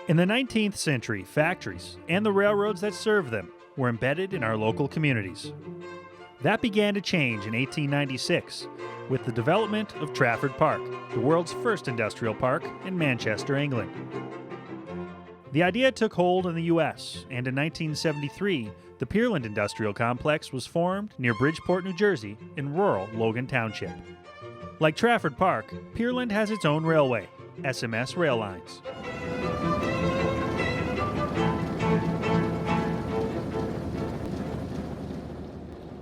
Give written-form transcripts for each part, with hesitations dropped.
In the 19th century, factories and the railroads that served them were embedded in our local communities. That began to change in 1896 with the development of Trafford Park, the world's first industrial park in Manchester, England. The idea took hold in the U.S., and in 1973, the Pearland Industrial Complex was formed near Bridgeport, New Jersey, in rural Logan Township. Like Trafford Park, Pearland has its own railway, SMS Rail Lines.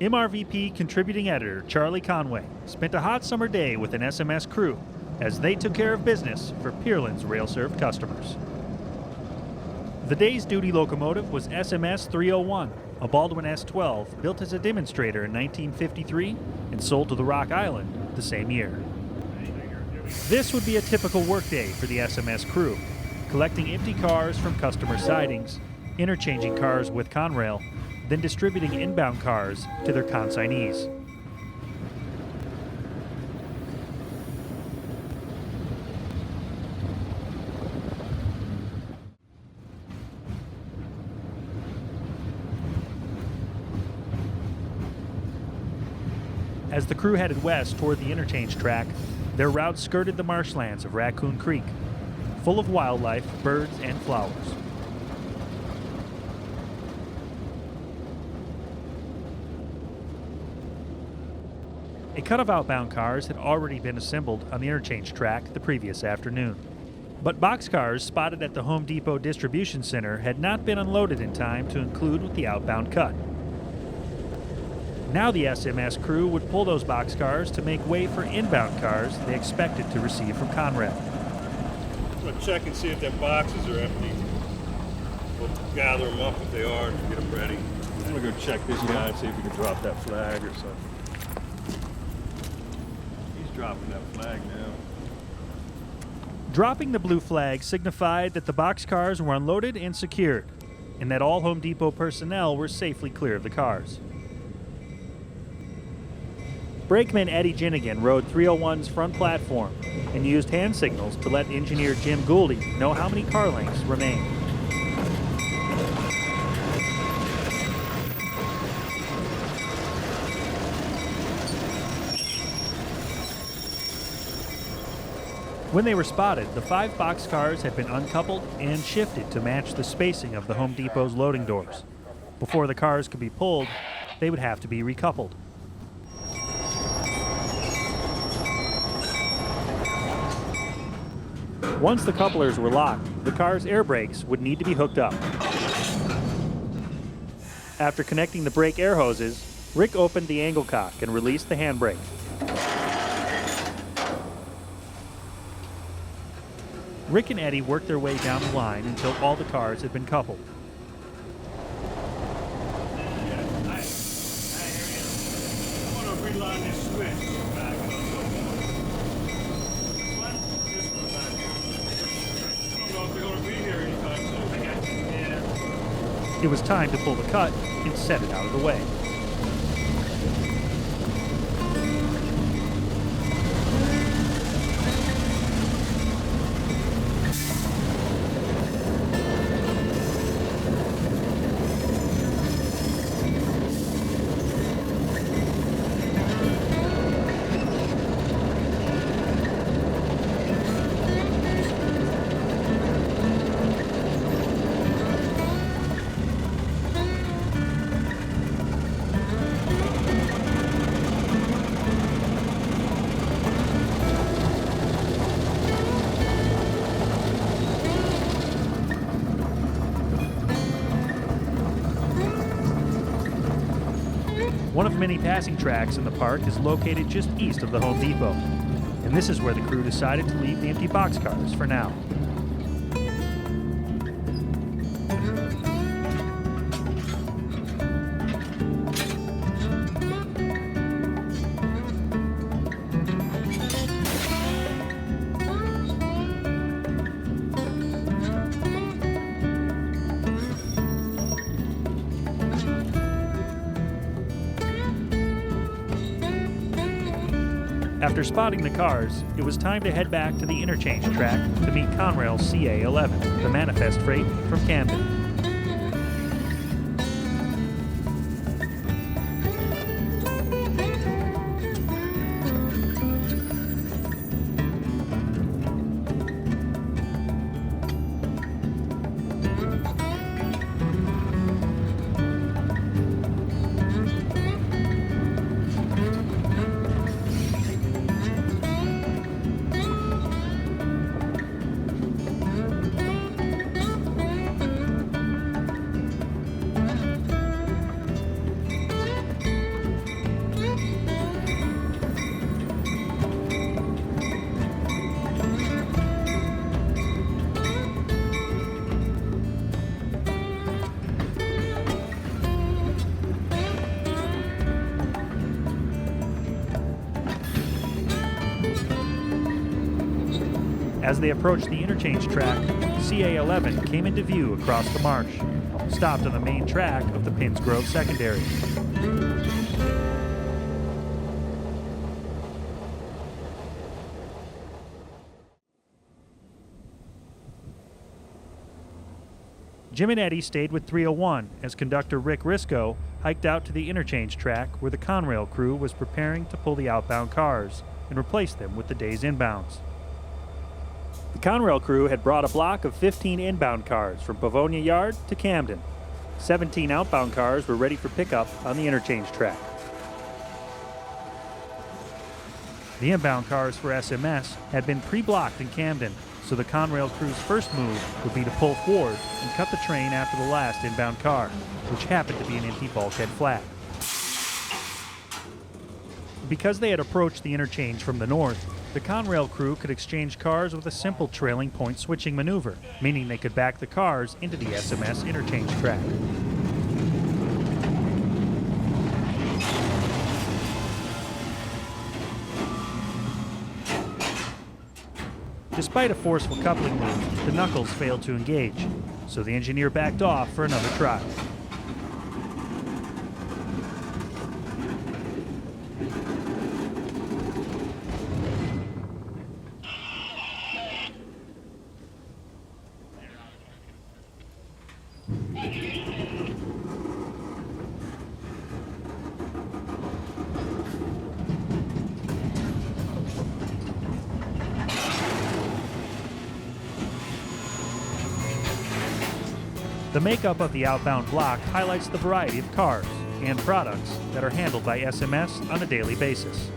MRVP contributing editor Charlie Conway spent a hot summer day with an SMS crew as they took care of business for Pearland's rail-served customers. The day's duty locomotive was SMS 301, a Baldwin S12 built as a demonstrator in 1953 and sold to the Rock Island the same year. This would be a typical workday for the SMS crew, collecting empty cars from customer sidings, interchanging cars with Conrail, then distributing inbound cars to their consignees. As the crew headed west toward the interchange track, their route skirted the marshlands of Raccoon Creek, full of wildlife, birds, and flowers. A cut of outbound cars had already been assembled on the interchange track the previous afternoon. But boxcars spotted at the Home Depot distribution center had not been unloaded in time to include with the outbound cut. Now the SMS crew would pull those boxcars to make way for inbound cars they expected to receive from Conrail. I'm going to check and see if their boxes are empty. We'll gather them up if they are and get them ready. I'm going to go check this guy and see if he can drop that flag or something. He's dropping that flag now. Dropping the blue flag signified that the boxcars were unloaded and secured, and that all Home Depot personnel were safely clear of the cars. Brakeman Eddie Ginnigan rode 301's front platform and used hand signals to let engineer Jim Gouldy know how many car lengths remained. When they were spotted, the 5 boxcars had been uncoupled and shifted to match the spacing of the Home Depot's loading doors. Before the cars could be pulled, they would have to be recoupled. Once the couplers were locked, the car's air brakes would need to be hooked up. After connecting the brake air hoses, Rick opened the angle cock and released the handbrake. Rick and Eddie worked their way down the line until all the cars had been coupled. It was time to pull the cut and set it out of the way. One of many passing tracks in the park is located just east of the Home Depot, and this is where the crew decided to leave the empty boxcars for now. After After spotting the cars, it was time to head back to the interchange track to meet Conrail's CA11, the manifest freight from Camden. As they approached the interchange track, CA11 came into view across the marsh, stopped on the main track of the Pins Grove Secondary. Jim and Eddie stayed with 301 as conductor Rick Risco hiked out to the interchange track where the Conrail crew was preparing to pull the outbound cars and replace them with the day's inbounds. The Conrail crew had brought a block of 15 inbound cars from Pavonia Yard to Camden. 17 outbound cars were ready for pickup on the interchange track. The inbound cars for SMS had been pre-blocked in Camden, so the Conrail crew's first move would be to pull forward and cut the train after the last inbound car, which happened to be an empty bulkhead flat. Because they had approached the interchange from the north, the Conrail crew could exchange cars with a simple trailing point switching maneuver, meaning they could back the cars into the SMS interchange track. Despite a forceful coupling move, the knuckles failed to engage, so the engineer backed off for another try. The makeup of the outbound block highlights the variety of cars and products that are handled by SMS on a daily basis.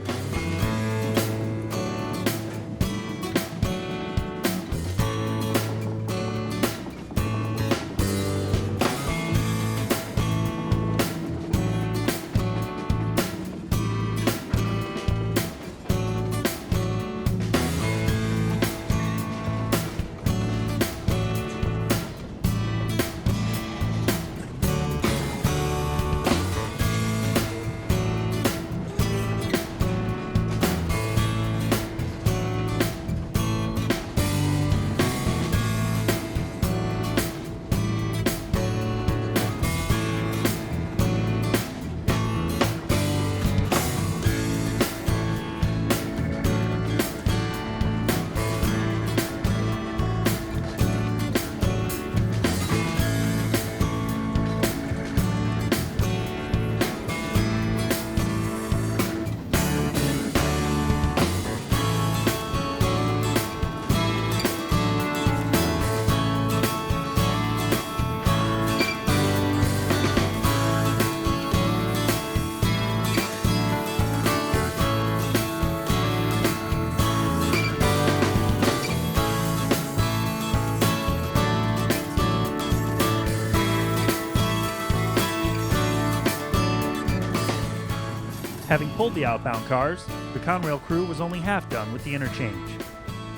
Having pulled the outbound cars, the Conrail crew was only half done with the interchange.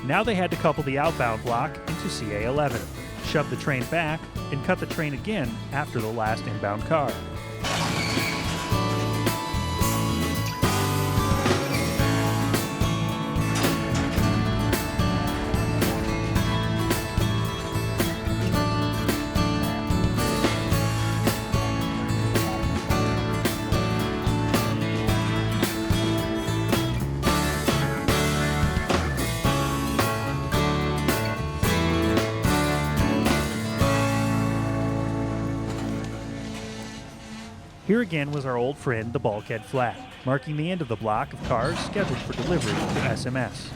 Now they had to couple the outbound block into CA11, shove the train back, and cut the train again after the last inbound car. Here again was our old friend, the bulkhead flat, marking the end of the block of cars scheduled for delivery to SMS.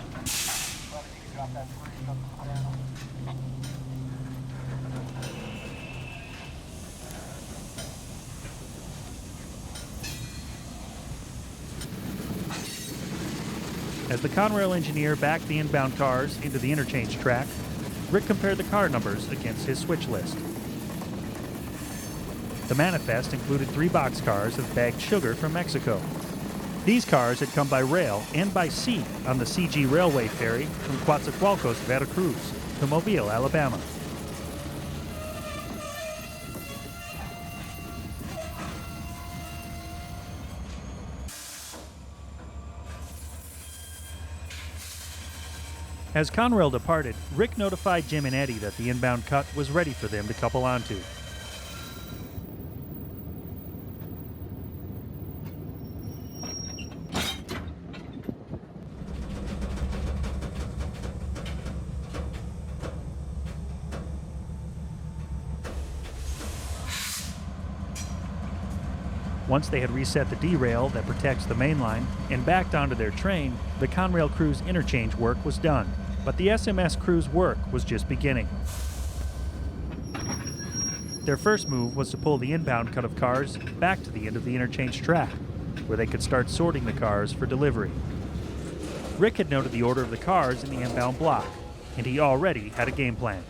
As the Conrail engineer backed the inbound cars into the interchange track, Rick compared the car numbers against his switch list. The manifest included 3 boxcars of bagged sugar from Mexico. These cars had come by rail and by sea on the CG Railway ferry from Coatzacoalcos, Veracruz to Mobile, Alabama. As Conrail departed, Rick notified Jim and Eddie that the inbound cut was ready for them to couple onto. Once they had reset the derail that protects the main line and backed onto their train, the Conrail crew's interchange work was done. But the SMS crew's work was just beginning. Their first move was to pull the inbound cut of cars back to the end of the interchange track, where they could start sorting the cars for delivery. Rick had noted the order of the cars in the inbound block, and he already had a game plan.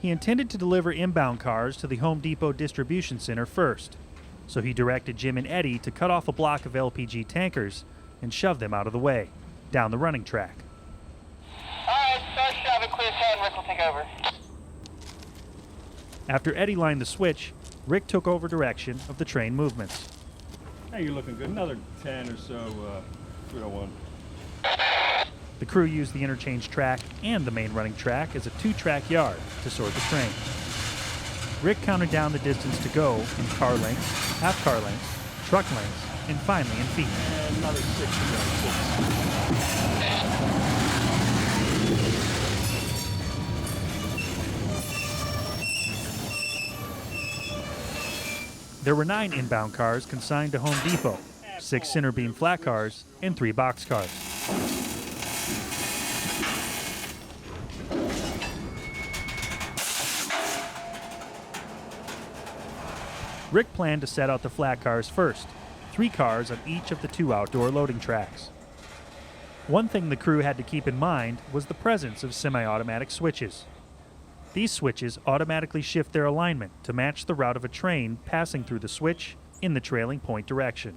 He intended to deliver inbound cars to the Home Depot distribution center first, so he directed Jim and Eddie to cut off a block of LPG tankers and shove them out of the way, down the running track. Alright, start shoving, clear 10, Rick will take over. After Eddie lined the switch, Rick took over direction of the train movements. Hey, you're looking good. Another 10 or so, 301. The crew used the interchange track and the main running track as a 2-track yard to sort the train. Rick counted down the distance to go in car lengths, half car lengths, truck lengths, and finally in feet. And another 6 to go. 6. There were 9 inbound cars consigned to Home Depot, 6 center beam flat cars, and 3 box cars. Rick planned to set out the flat cars first, 3 cars on each of the 2 outdoor loading tracks. One thing the crew had to keep in mind was the presence of semi-automatic switches. These switches automatically shift their alignment to match the route of a train passing through the switch in the trailing point direction.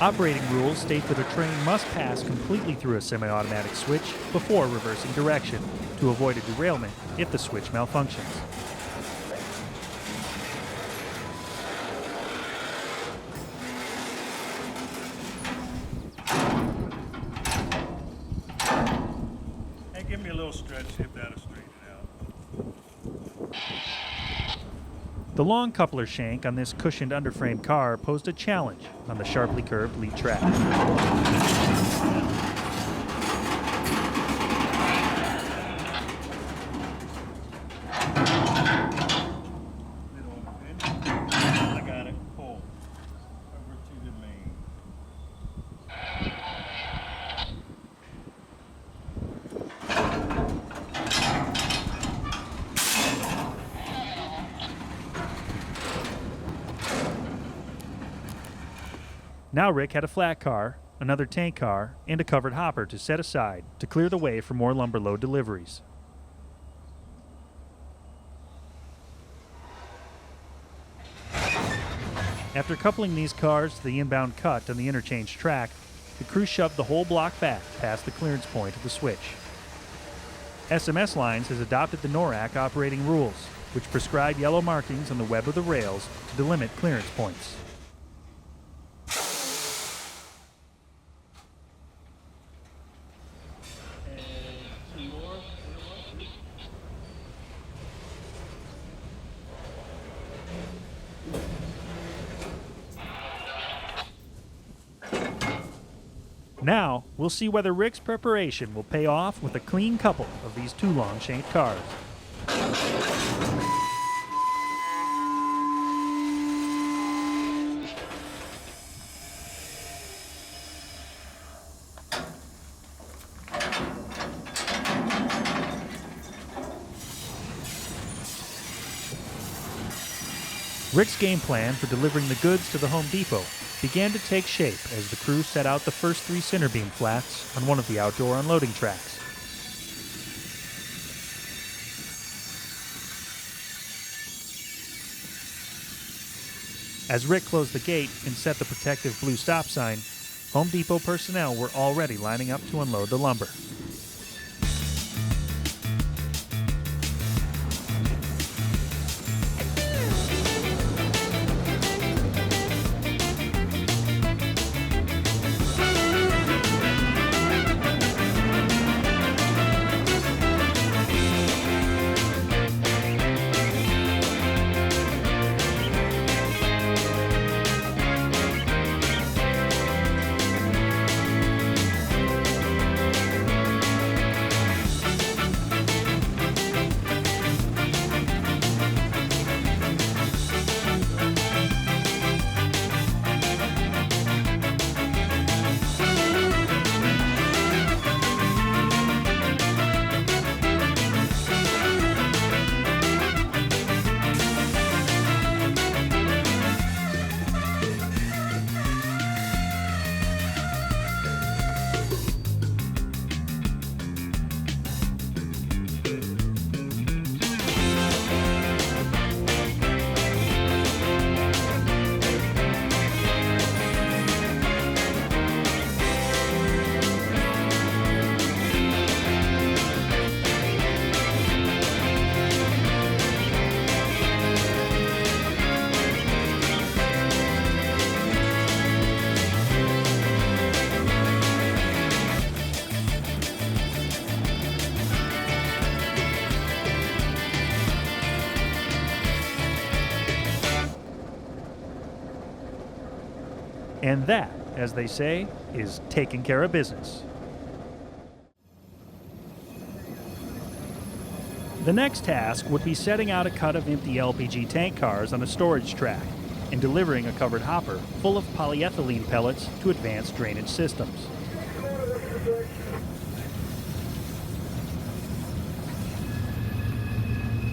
Operating rules state that a train must pass completely through a semi-automatic switch before reversing direction to avoid a derailment if the switch malfunctions. Give me a little stretch, see if that'll straighten it out. The long coupler shank on this cushioned underframe car posed a challenge on the sharply curved lead track. I got it. Pull. Over to the main. Now Rick had a flat car, another tank car, and a covered hopper to set aside to clear the way for more lumber load deliveries. After coupling these cars to the inbound cut on the interchange track, the crew shoved the whole block back past the clearance point of the switch. SMS Lines has adopted the NORAC operating rules, which prescribe yellow markings on the web of the rails to delimit clearance points. Now, we'll see whether Rick's preparation will pay off with a clean couple of these two long-shanked cars. Rick's game plan for delivering the goods to the Home Depot began to take shape as the crew set out the first 3 center beam flats on one of the outdoor unloading tracks. As Rick closed the gate and set the protective blue stop sign, Home Depot personnel were already lining up to unload the lumber. And that, as they say, is taking care of business. The next task would be setting out a cut of empty LPG tank cars on a storage track and delivering a covered hopper full of polyethylene pellets to advanced drainage systems.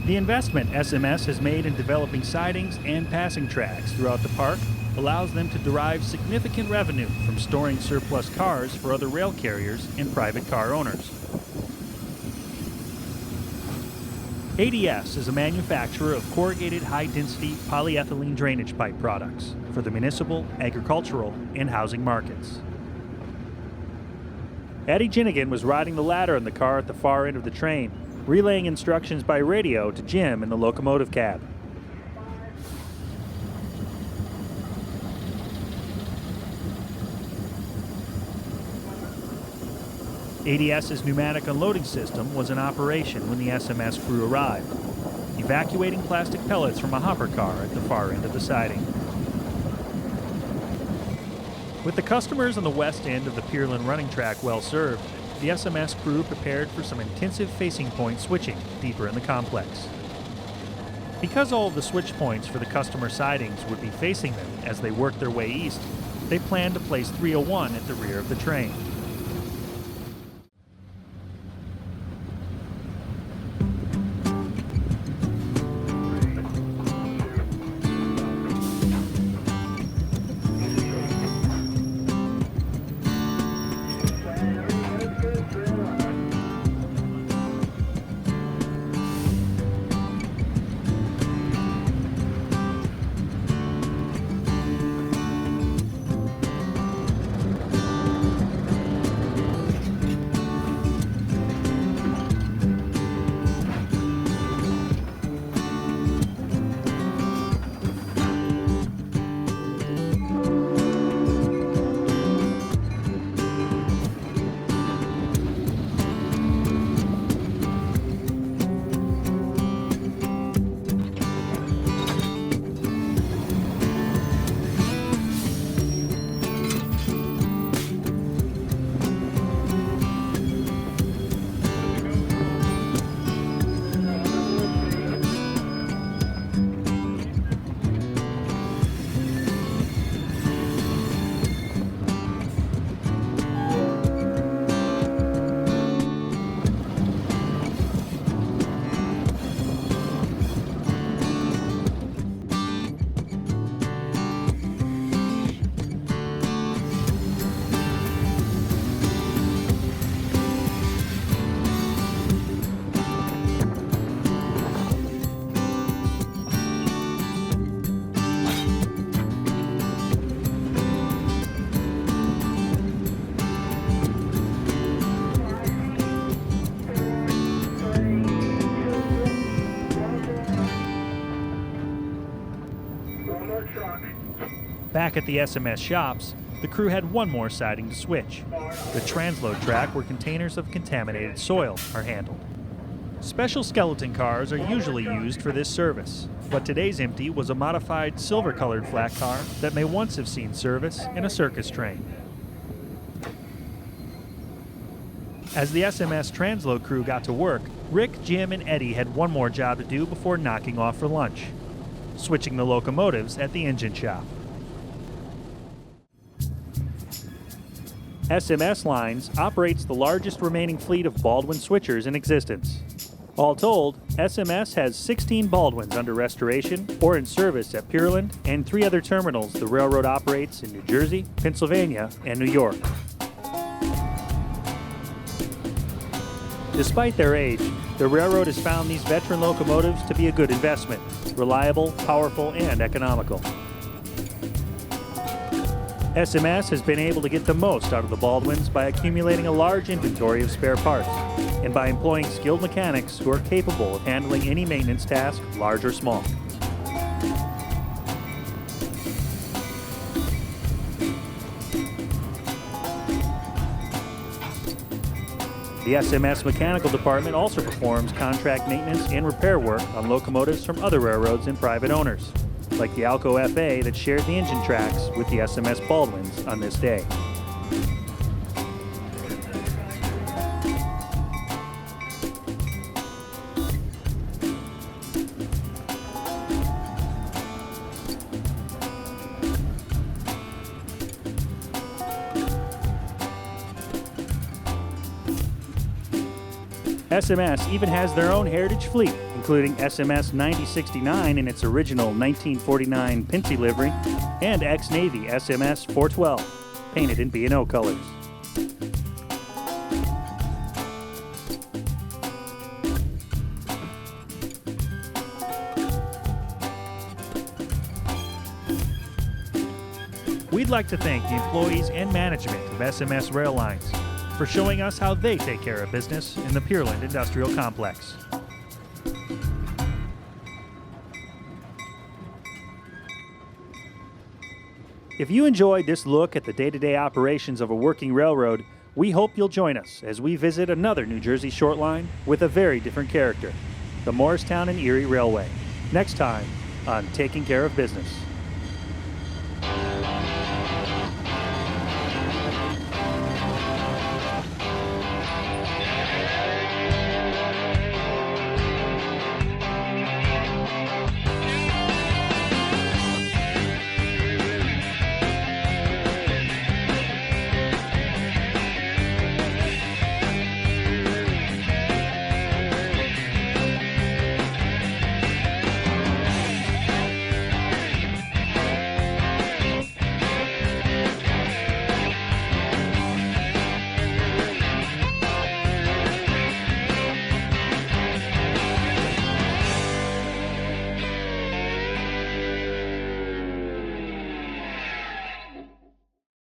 The investment SMS has made in developing sidings and passing tracks throughout the park allows them to derive significant revenue from storing surplus cars for other rail carriers and private car owners. ADS is a manufacturer of corrugated high-density polyethylene drainage pipe products for the municipal, agricultural, and housing markets. Eddie Ginnigan was riding the ladder in the car at the far end of the train, relaying instructions by radio to Jim in the locomotive cab. ADS's pneumatic unloading system was in operation when the SMS crew arrived, evacuating plastic pellets from a hopper car at the far end of the siding. With the customers on the west end of the Pearland running track well served, the SMS crew prepared for some intensive facing point switching deeper in the complex. Because all of the switch points for the customer sidings would be facing them as they worked their way east, they planned to place 301 at the rear of the train. Back at the SMS shops, the crew had one more siding to switch, the transload track where containers of contaminated soil are handled. Special skeleton cars are usually used for this service, but today's empty was a modified silver-colored flat car that may once have seen service in a circus train. As the SMS transload crew got to work, Rick, Jim, and Eddie had one more job to do before knocking off for lunch, switching the locomotives at the engine shop. SMS Lines operates the largest remaining fleet of Baldwin switchers in existence. All told, SMS has 16 Baldwins under restoration or in service at Pearland and 3 other terminals the railroad operates in New Jersey, Pennsylvania, and New York. Despite their age, the railroad has found these veteran locomotives to be a good investment, reliable, powerful, and economical. SMS has been able to get the most out of the Baldwins by accumulating a large inventory of spare parts and by employing skilled mechanics who are capable of handling any maintenance task, large or small. The SMS Mechanical Department also performs contract maintenance and repair work on locomotives from other railroads and private owners, like the Alco FA that shared the engine tracks with the SMS Baldwins on this day. SMS even has their own heritage fleet, including SMS 9069 in its original 1949 Pinty livery, and ex-Navy SMS 412, painted in B&O colors. We'd like to thank the employees and management of SMS Rail Lines for showing us how they take care of business in the Pearland Industrial Complex. If you enjoyed this look at the day-to-day operations of a working railroad, we hope you'll join us as we visit another New Jersey short line with a very different character, the Morristown and Erie Railway, next time on Taking Care of Business.